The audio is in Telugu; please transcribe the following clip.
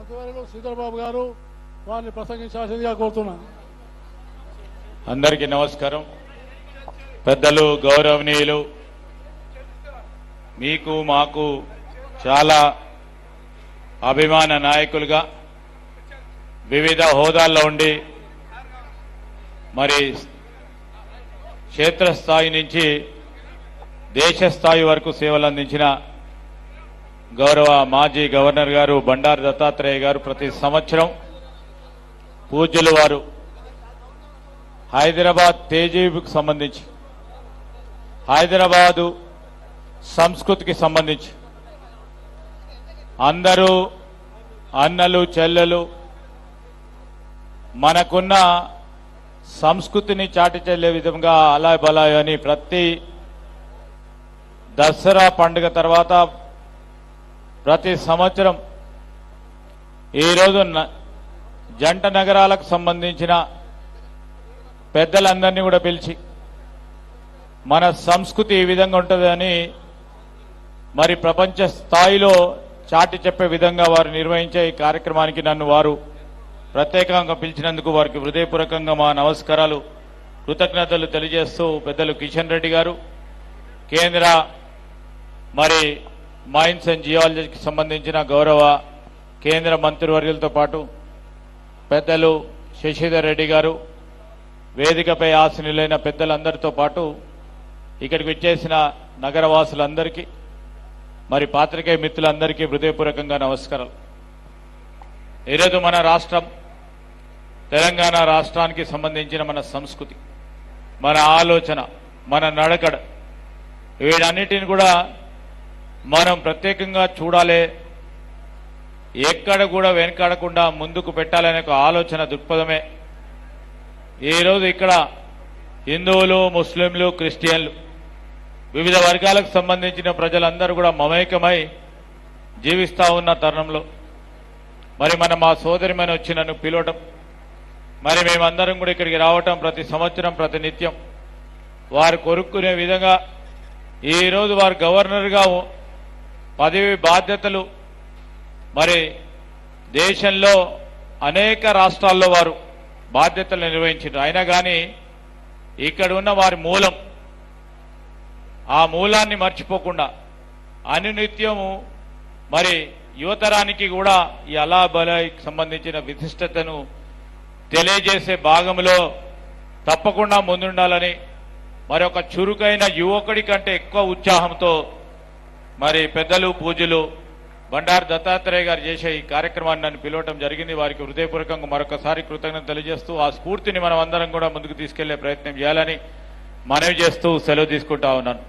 మంత్రివర్యులు శ్రీధర్ బాబు గారు వారిని ప్రసంగించాల్సిందిగా కోరుతున్నాను. అందరికీ నమస్కారం. పెద్దలు, గౌరవనీయులు, మీకు మాకు చాలా అభిమాన నాయకులుగా వివిధ హోదాల్లో ఉండి మరి క్షేత్రస్థాయి నుంచి దేశ స్థాయి వరకు సేవలు అందించిన గౌరవ మాజీ గవర్నర్ గారు బండారు దత్తాత్రేయ గారు ప్రతి సంవత్సరం పూజ్యులు వారు హైదరాబాద్ తేజీబుకు సంబంధించి, హైదరాబాదు సంస్కృతికి సంబంధించి అందరూ అన్నలు చెల్లెలు మనకున్న సంస్కృతిని చాటి చెల్లే విధంగా అలాయ్ బలాయ్ అని ప్రతి దసరా పండుగ తర్వాత ప్రతి సంవత్సరం ఈరోజు జంట నగరాలకు సంబంధించిన పెద్దలందరినీ కూడా పిలిచి మన సంస్కృతి ఈ విధంగా ఉంటుందని మరి ప్రపంచ స్థాయిలో చాటి చెప్పే విధంగా వారు నిర్వహించే ఈ కార్యక్రమానికి నన్ను వారు ప్రత్యేకంగా పిలిచినందుకు వారికి హృదయపూర్వకంగా మా నమస్కారాలు, కృతజ్ఞతలు తెలియజేస్తూ పెద్దలు కిషన్ రెడ్డి గారు, కేంద్ర మరి మైన్స్ అండ్ జియాలజీకి సంబంధించిన గౌరవ కేంద్ర మంత్రివర్యులతో పాటు పెద్దలు శశిధర్ రెడ్డి గారు, వేదికపై ఆసీనులైన పెద్దలందరితో పాటు ఇక్కడికి వచ్చేసిన నగరవాసులందరికీ మరి పాత్రికేయ మిత్రులందరికీ హృదయపూర్వకంగా నమస్కారాలు. ఈరోజు మన రాష్ట్రం తెలంగాణ రాష్ట్రానికి సంబంధించిన మన సంస్కృతి, మన ఆలోచన, మన నడకడ వీటన్నిటిని కూడా మనం ప్రత్యేకంగా చూడాలి, ఎక్కడ కూడా వెనకాడకుండా ముందుకు పెట్టాలనే ఒక ఆలోచన దృక్పథమే ఈరోజు ఇక్కడ హిందువులు, ముస్లింలు, క్రిస్టియన్లు వివిధ వర్గాలకు సంబంధించిన ప్రజలందరూ కూడా మమేకమై జీవిస్తూ ఉన్న తరుణంలో మరి మా సోదరిమని వచ్చి నన్ను పిలవటం, మరి మేమందరం కూడా ఇక్కడికి రావటం ప్రతి సంవత్సరం ప్రతి నిత్యం వారు కొరుక్కునే విధంగా ఈరోజు వారు గవర్నర్గా పదవి బాధ్యతలు మరి దేశంలో అనేక రాష్ట్రాల్లో వారు బాధ్యతలు నిర్వహించారు. అయినా కానీ ఇక్కడ ఉన్న వారి మూలం, ఆ మూలాన్ని మర్చిపోకుండా అనునిత్యము మరి యువతరానికి కూడా ఈ అలా బలాయికి సంబంధించిన విశిష్టతను తెలియజేసే భాగంలో తప్పకుండా ముందుండాలని మరి ఒక చురుకైన యువకుడి కంటే ఎక్కువ ఉత్సాహంతో మరి పెద్దలు పూజ్యులు బండారు దత్తాత్రేయ గారు చేసే ఈ కార్యక్రమాన్ని నన్ను పిలవటం జరిగింది. వారికి హృదయపూర్వకంగా మరొకసారి కృతజ్ఞత తెలియజేస్తూ ఆ స్ఫూర్తిని మనం అందరం కూడా ముందుకు తీసుకెళ్లే ప్రయత్నం చేయాలని మనవి చేస్తూ సెలవు తీసుకుంటా ఉన్నాను.